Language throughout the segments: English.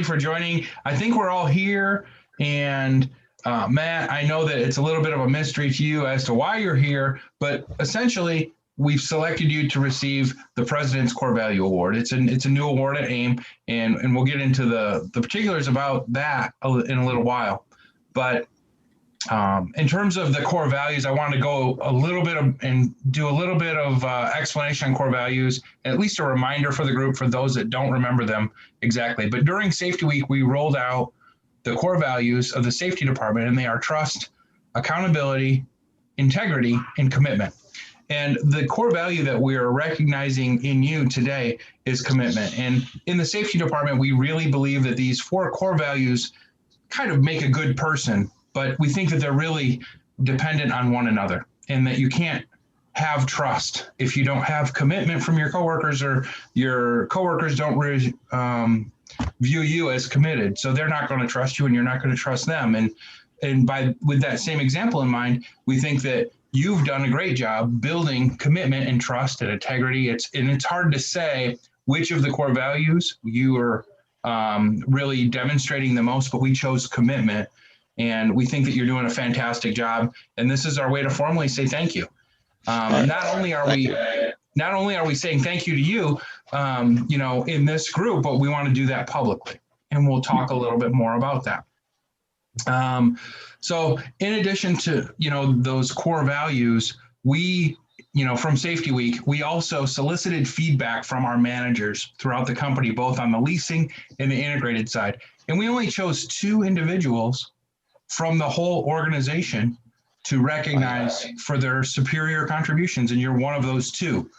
everybody for joining. I think we're all here. And Matt, I know that it's a little bit of a mystery to you as to why you're here, but essentially, we've selected you to receive the President's Core Value Award. It's a new award at AIM, and we'll get into the particulars about that in a little while. But in terms of the core values, I wanted to go a little bit and do a little bit of explanation on core values, at least a reminder for the group for those that don't remember them exactly. But during Safety Week, we rolled out the core values of the safety department, and they are trust, accountability, integrity, and commitment. And the core value that we are recognizing in you today is commitment. And in the safety department, we really believe that these 4 core values kind of make a good person, but we think that they're really dependent on one another, and that you can't have trust if you don't have commitment from your coworkers, or your coworkers don't view you as committed. So they're not going to trust you, and you're not going to trust them. And with that same example in mind, we think that you've done a great job building commitment and trust and integrity. It's hard to say which of the core values you are really demonstrating the most, but we chose commitment, and we think that you're doing a fantastic job. And this is our way to formally say thank you. Not only are we saying thank you to you, in this group, but we want to do that publicly, and we'll talk a little bit more about that. So in addition to, those core values, we, from Safety Week, we also solicited feedback from our managers throughout the company, both on the leasing and the integrated side. And we only chose 2 individuals from the whole organization to recognize for their superior contributions. And you're one of those 2.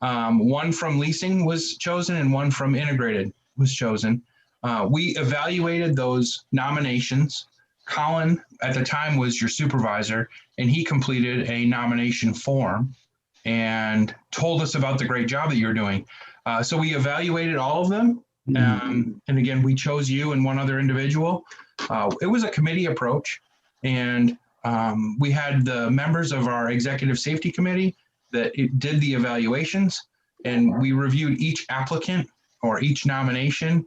One from leasing was chosen, and one from integrated was chosen. We evaluated those nominations. Colin, at the time, was your supervisor, and he completed a nomination form and told us about the great job that you're doing. So we evaluated all of them. And again, we chose you and one other individual. It was a committee approach, and we had the members of our executive safety committee that did the evaluations, and we reviewed each applicant or each nomination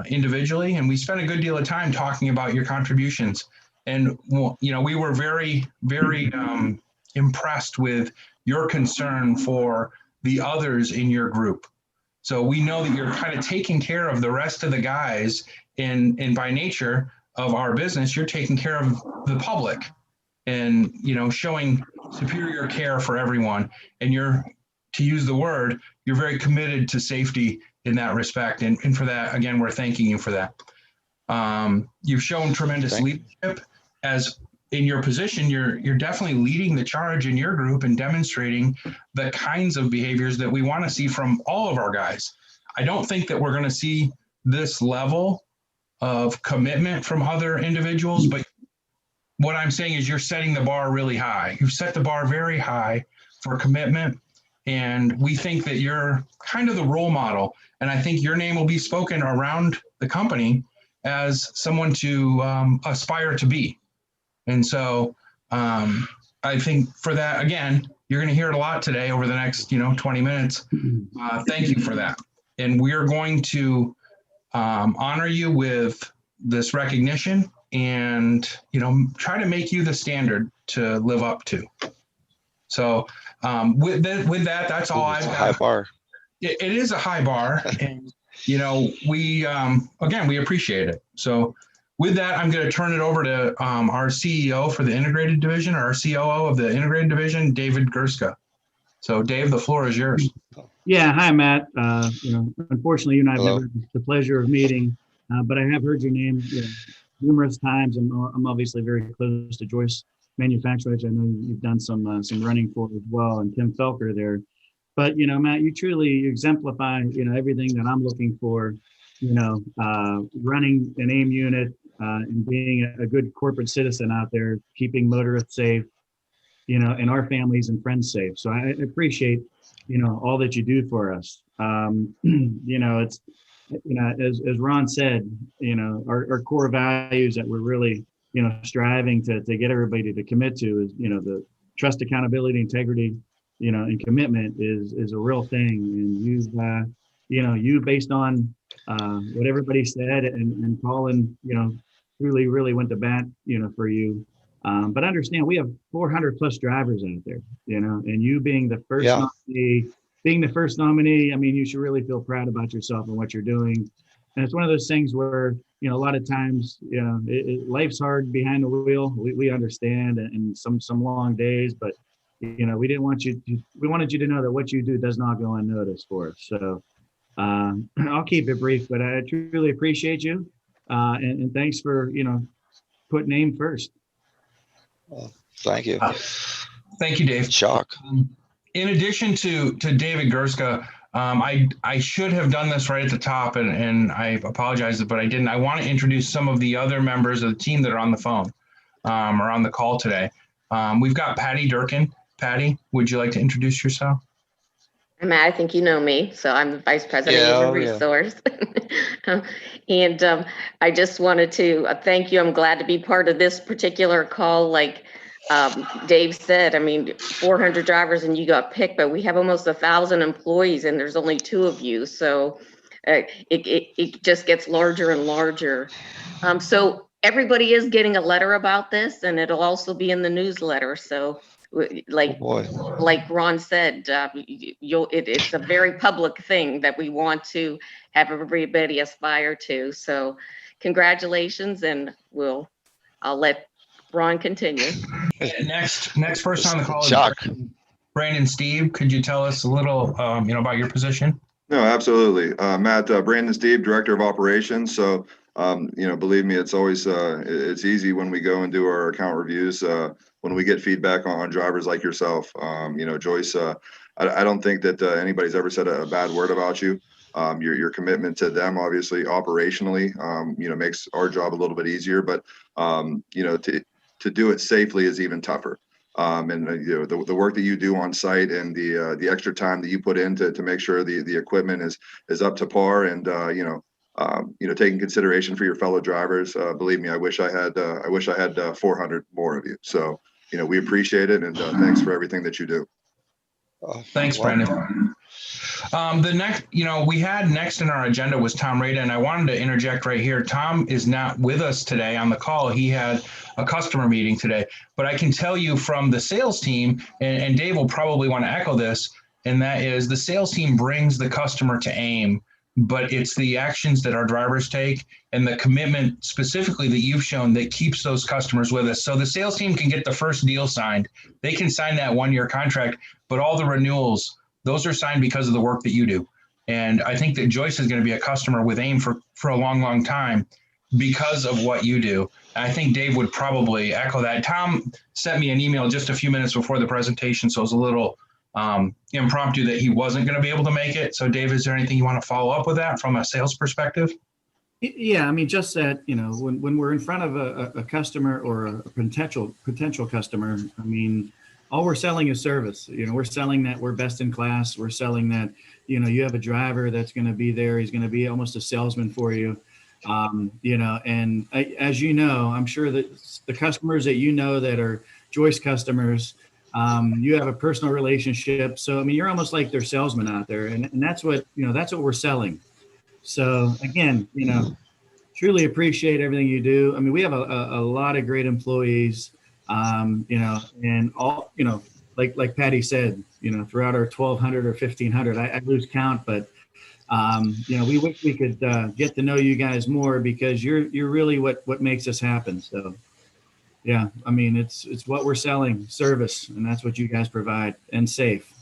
individually, and we spent a good deal of time talking about your contributions. And we were very, very impressed with your concern for the others in your group. So we know that you're kind of taking care of the rest of the guys, and by nature of our business, you're taking care of the public, and showing superior care for everyone. And you're, to use the word, you're very committed to safety in that respect. And for that, again, we're thanking you for that. You've shown tremendous leadership. As in your position, you're definitely leading the charge in your group and demonstrating the kinds of behaviors that we want to see from all of our guys. I don't think that we're going to see this level of commitment from other individuals, but what I'm saying is you're setting the bar really high. You've set the bar very high for commitment, and we think that you're kind of the role model. And I think your name will be spoken around the company as someone to aspire to be. And so I think for that, again, you're going to hear it a lot today over the next 20 minutes. Thank you for that. And we're going to honor you with this recognition, and try to make you the standard to live up to. So with that, that's all I've got. High bar. It is a high bar, and we appreciate it. So with that, I'm going to turn it over to our CEO for the integrated division, or our COO of the integrated division, David Gerska. So Dave, the floor is yours. Yeah, hi Matt. Unfortunately, you and I have never had the pleasure of meeting, but I have heard your name numerous times. I'm obviously very close to Joyce Manufacturing, which I know you've done some running for as well, and Tim Felker there. But Matt, you truly exemplify everything that I'm looking for. Running an AIM unit and being a good corporate citizen out there, keeping motorists safe, and our families and friends safe. So I appreciate all that you do for us. It's as Ron said, our core values that we're really striving to get everybody to commit to is the trust, accountability, integrity, and commitment is a real thing. And you based on what everybody said, and Colin, truly really went to bat, for you. But understand, we have 400 plus drivers out there, and you being the first Yeah. nominee, I mean, you should really feel proud about yourself and what you're doing. And it's one of those things where, a lot of times, life's hard behind the wheel. We understand, and some long days, but we didn't want we wanted you to know that what you do does not go unnoticed for us. So I'll keep it brief, but I truly appreciate you. And thanks for, putting aim first. Well, thank you. Thank you, Dave. Shock. In addition to David Gerska, I should have done this right at the top, and I apologize, but I didn't. I want to introduce some of the other members of the team that are on the phone or on the call today. We've got Patty Durkin. Patty, would you like to introduce yourself? Matt, I think you know me, so I'm the Vice President of Human Resource. And I just wanted to thank you. I'm glad to be part of this particular call. Like Dave said, I mean, 400 drivers and you got picked, but we have almost 1,000 employees and there's only 2 of you. So it just gets larger and larger. So everybody is getting a letter about this, and it'll also be in the newsletter. So like Ron said, it's a very public thing that we want to have everybody aspire to. So congratulations, and I'll let Ron continue. Next person on the call is Shock. Brandon Steve. Could you tell us a little, about your position? No, absolutely. Matt, Brandon Steve, Director of Operations. So, believe me, it's always, it's easy when we go and do our account reviews, when we get feedback on drivers like yourself. Joyce, I don't think that anybody's ever said a bad word about you. Your commitment to them, obviously, operationally, makes our job a little bit easier, but, to do it safely is even tougher. The work that you do on site and the extra time that you put in to make sure the equipment is up to par, and taking consideration for your fellow drivers. Believe me, I wish I had 400 more of you. So we appreciate it, and thanks for everything that you do. Thanks, Brandon. The next, we had next in our agenda was Tom Rada, and I wanted to interject right here. Tom is not with us today on the call. He had a customer meeting today, but I can tell you from the sales team, and Dave will probably want to echo this, and that is the sales team brings the customer to AIM, but it's the actions that our drivers take and the commitment specifically that you've shown that keeps those customers with us. So the sales team can get the first deal signed. They can sign that 1-year contract, but all the renewals, those are signed because of the work that you do. And I think that Joyce is going to be a customer with AIM for a long, long time because of what you do. And I think Dave would probably echo that. Tom sent me an email just a few minutes before the presentation, so it was a little impromptu that he wasn't going to be able to make it. So Dave, is there anything you want to follow up with that from a sales perspective? Yeah, I mean, just that, when we're in front of a customer or a potential customer, I mean, all we're selling is service. We're selling that we're best in class. We're selling that, you have a driver that's going to be there. He's going to be almost a salesman for you. And as I'm sure that the customers that that are Joyce customers, you have a personal relationship. So, I mean, you're almost like their salesman out there. And that's what we're selling. So again, truly appreciate everything you do. I mean, we have a lot of great employees, and all, like Patty said, throughout our 1,200 or 1,500, I lose count, but, we wish we could get to know you guys more, because you're really what makes us happen. So, yeah, I mean, it's what we're selling, service, and that's what you guys provide, and safe.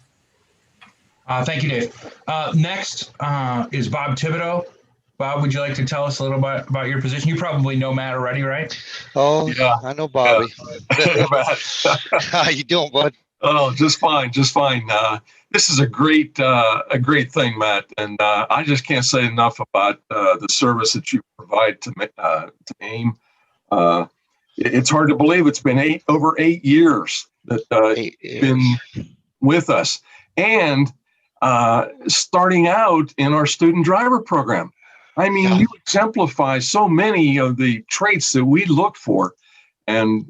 Thank you, Dave. Next is Bob Thibodeau. Bob, would you like to tell us a little bit about your position? You probably know Matt already, right? Oh, yeah. I know Bobby. Hey, Matt. How you doing, bud? Oh, just fine. This is a great thing, Matt, and I just can't say enough about the service that you provide to AIM. It's hard to believe it's been over 8 years that you've been with us, and starting out in our student driver program. I mean, you exemplify so many of the traits that we look for. And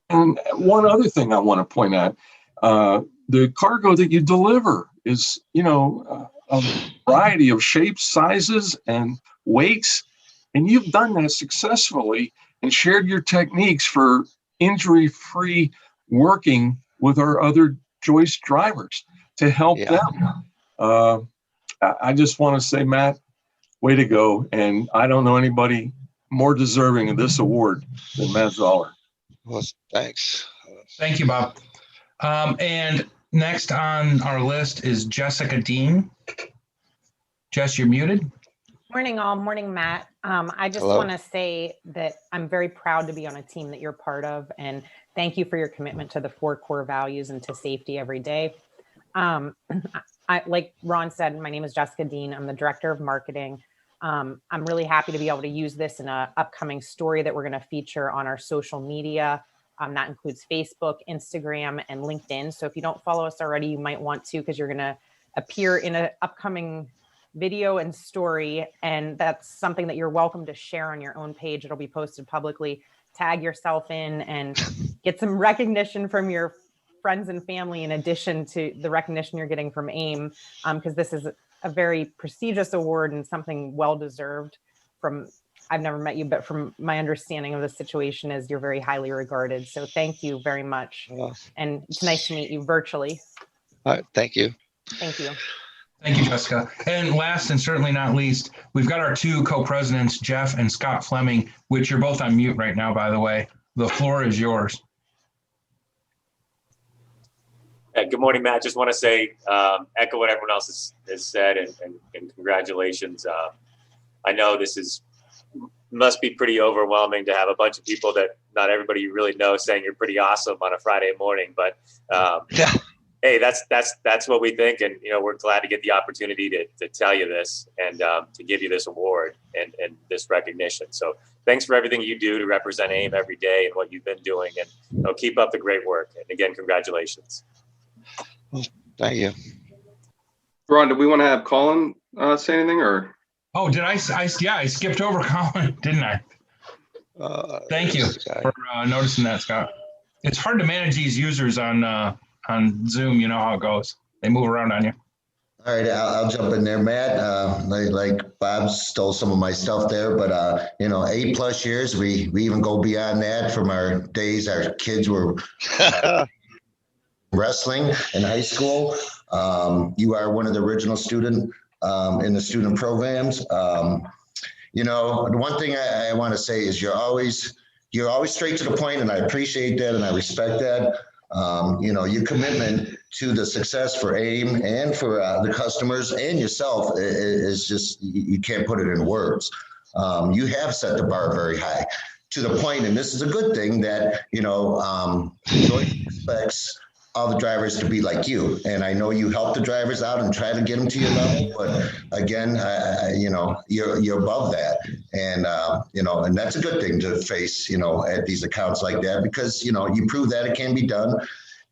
one other thing I want to point out, the cargo that you deliver is, a variety of shapes, sizes, and weights. And you've done that successfully and shared your techniques for injury-free working with our other Joyce drivers to help them. I just want to say, Matt, way to go. And I don't know anybody more deserving of this award than Matt Zaller. Well, thanks. Thank you, Bob. And next on our list is Jessica Dean. Jess, you're muted. Morning, all. Morning, Matt. I just Hello. want to say that I'm very proud to be on a team that you're part of, and thank you for your commitment to the 4 core values and to safety every day. Like Ron said, my name is Jessica Dean. I'm the director of marketing. I'm really happy to be able to use this in an upcoming story that we're going to feature on our social media. That includes Facebook, Instagram, and LinkedIn. So if you don't follow us already, you might want to, because you're going to appear in an upcoming video and story. And that's something that you're welcome to share on your own page. It'll be posted publicly. Tag yourself in and get some recognition from your friends and family, in addition to the recognition you're getting from AIM, because this is a very prestigious award and something well-deserved. From, I've never met you, but from my understanding of the situation is you're very highly regarded. So thank you very much. And it's nice to meet you virtually. All right. Thank you. Thank you. Thank you, Jessica. And last and certainly not least, we've got our 2 co-presidents, Jeff and Scott Fleming, which you're both on mute right now, by the way. The floor is yours. Good morning, Matt. Just want to say, echo what everyone else has said, and congratulations. I know this must be pretty overwhelming to have a bunch of people that not everybody you really know saying you're pretty awesome on a Friday morning, but hey, that's what we think. And, we're glad to get the opportunity to tell you this and to give you this award and this recognition. So thanks for everything you do to represent AIM every day and what you've been doing, and keep up the great work. And again, congratulations. Thank you. Ron, do we want to have Colin say anything, or? Oh, did I skipped over Colin, didn't I? Thank you for noticing that, Scott. It's hard to manage these users on Zoom. You know how it goes. They move around on you. All right, I'll jump in there, Matt. Like Bob stole some of my stuff there, but 8+ years. We even go beyond that. From our days, our kids were wrestling in high school. You are one of the original student in the student programs. The one thing I want to say is you're always straight to the point, and I appreciate that and I respect that. Your commitment to the success for AIM and for the customers and yourself is just, you can't put it in words. You have set the bar very high, to the point, and this is a good thing, that Joyce expects all the drivers to be like you. And I know you help the drivers out and try to get them to your level, but again, you're above that. And, and that's a good thing to face, at these accounts like that, because, you prove that it can be done.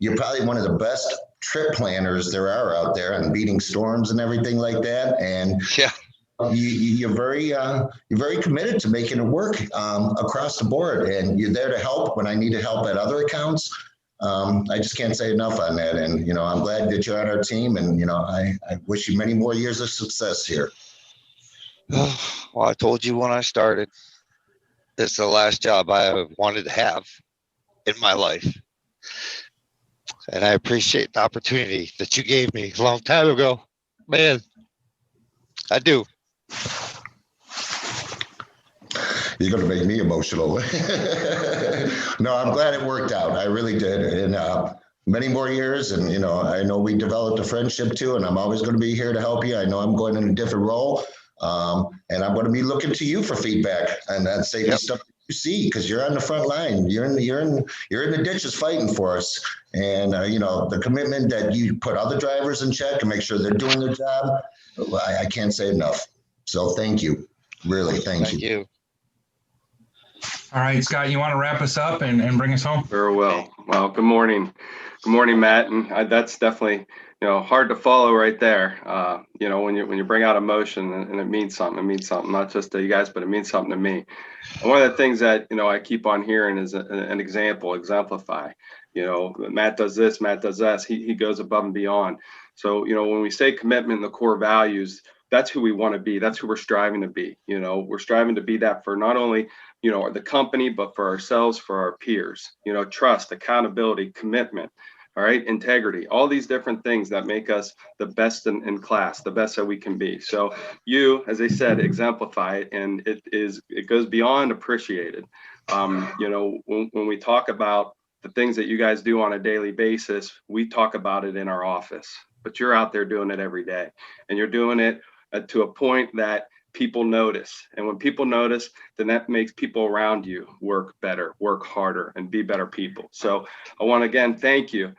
You're probably one of the best trip planners there are out there, and beating storms and everything like that. And yeah, you're very committed to making it work across the board. And you're there to help when I needed help at other accounts. I just can't say enough on that. And, I'm glad that you're on our team, and, I wish you many more years of success here. Well, I told you when I started, it's the last job I wanted to have in my life. And I appreciate the opportunity that you gave me a long time ago. Man, I do. You're going to make me emotional. No, I'm glad it worked out. I really did. And many more years. And, I know we developed a friendship too, and I'm always going to be here to help you. I know I'm going in a different role. And I'm going to be looking to you for feedback and that safety stuff you see, because you're on the front line. You're in the ditches fighting for us. And, the commitment that you put other drivers in check and make sure they're doing their job, I can't say enough. So thank you. Really, thank you. All right, Scott, you want to wrap us up and bring us home? Very well. Well, good morning. Good morning, Matt. And that's definitely, hard to follow right there. When you bring out emotion and it means something, not just to you guys, but it means something to me. And one of the things that, I keep on hearing is an exemplify. Matt does this, Matt does that. He goes above and beyond. So, when we say commitment and the core values, that's who we want to be. That's who we're striving to be. We're striving to be that for not only, the company, but for ourselves, for our peers, trust, accountability, commitment, all right, integrity, all these different things that make us the best in class, the best that we can be. So you, as I said, exemplify it, and it goes beyond appreciated. When we talk about the things that you guys do on a daily basis, we talk about it in our office, but you're out there doing it every day, and you're doing it to a point that people notice. And when people notice, then that makes people around you work better, work harder, and be better people. So I want to again thank you.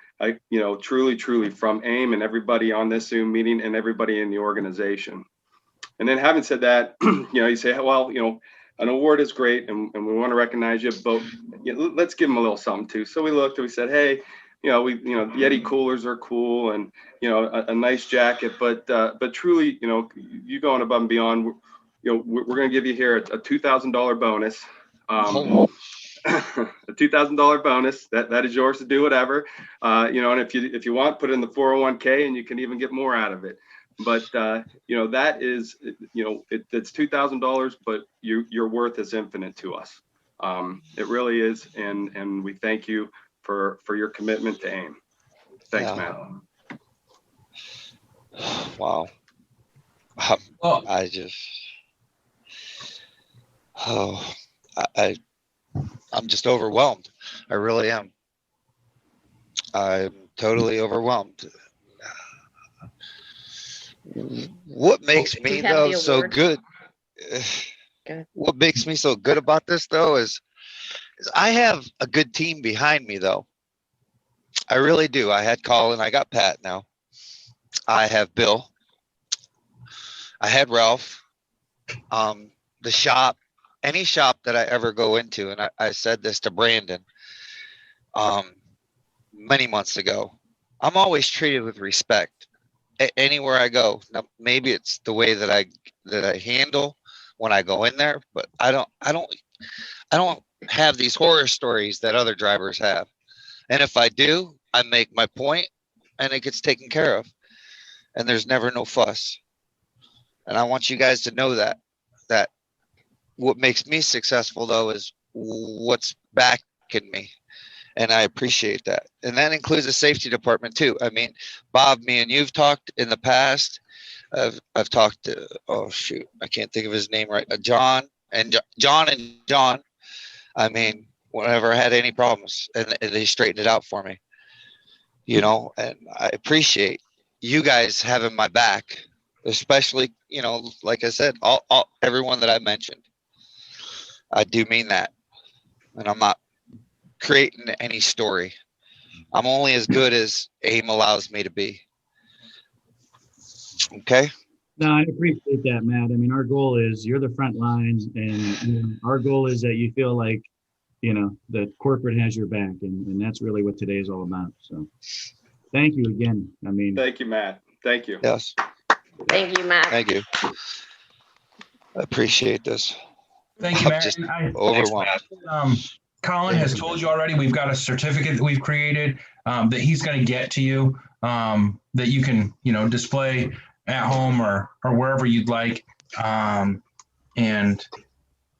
Truly from AIM and everybody on this Zoom meeting and everybody in the organization. And then having said that, you say, well, an award is great and we want to recognize you, but let's give them a little something too. So we looked and we said, hey, Yeti coolers are cool and, a nice jacket, but truly, you going above and beyond, we're going to give you here a $2,000 bonus. A $2,000 bonus that is yours to do whatever, and if you want, put it in the 401k and you can even get more out of it. But that is, it's $2,000, but your worth is infinite to us. It really is, and we thank you for your commitment to AIM. Thanks, Matt. Wow. Well, I'm just overwhelmed. I really am. I'm totally overwhelmed. What makes me though so good? What makes me so good about this though is I have a good team behind me though. I really do. I had Colin. I got Pat now. I have Bill. I had Ralph. The shop. Any shop that I ever go into, and I said this to Brandon many months ago, I'm always treated with respect anywhere I go. Now, maybe it's the way that I handle when I go in there, but I don't have these horror stories that other drivers have. And if I do, I make my point and it gets taken care of. And there's never no fuss. And I want you guys to know that what makes me successful though is what's backing me. And I appreciate that. And that includes the safety department too. I mean, Bob, me and you've talked in the past. I've talked to, I can't think of his name right. John. I mean, whenever I had any problems and they straightened it out for me, and I appreciate you guys having my back, especially, like I said, everyone that I mentioned. I do mean that. And I'm not creating any story. I'm only as good as AIM allows me to be. Okay. No, I appreciate that, Matt. I mean, our goal is you're the front lines, and our goal is that you feel like, that corporate has your back, and that's really what today is all about. So thank you again. I mean, thank you, Matt. Thank you. Yes. Thank you, Matt. Thank you. I appreciate this. thank you, I'm Matt. just And overwhelmed. Colin has told you already, we've got a certificate that we've created that he's going to get to you that you can, display at home or wherever you'd like. And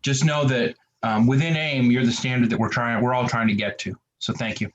just know that within AIM, you're the standard that we're all trying to get to. So thank you.